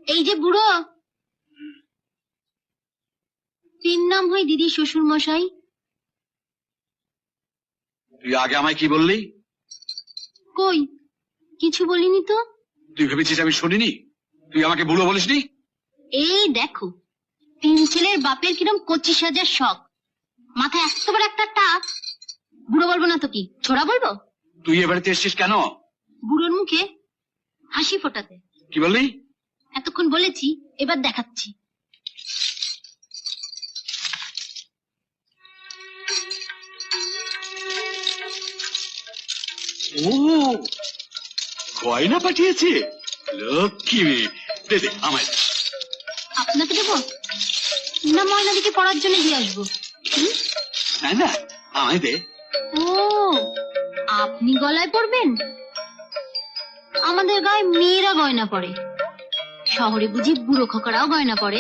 এই যে বুড়ো, তিন নাম হয় দিদি শ্বশুর মশাই। তুই আগে আমায় কি বললি? কই কিছু বলিনি তো। তুই ভেবেছিস আমি শুনিনি? তুই আমাকে বুড়ো বলিসনি? এই দেখো, তিন ছেলের বাপের কিরম কচি সাজার শখ, মাথায় একেবারে একটা টাক। বুড়ো বলবো না তো কি, ছোড়া বলবো? তুই এ বাড়িতে এসছিস কেন? বুড়োর মুখে হাসি ফোটাতে। কি বললি? এতক্ষণ বলেছি, এবার দেখাচ্ছি। ও, গয়না পাঠিয়েছে। লক্ষ্মী মেয়ে, দে দে আমায়। আপনাকে দেবো না ময়না দিকে পড়ার জন্য দিয়ে আসবো? না না, আমায় দে। ও, আপনি গলায় পরবেন? আমাদের গায়ে মেয়েরা গয়না পরে, শহরে বুঝি বুড়ো খোকারাও গয়না পরে।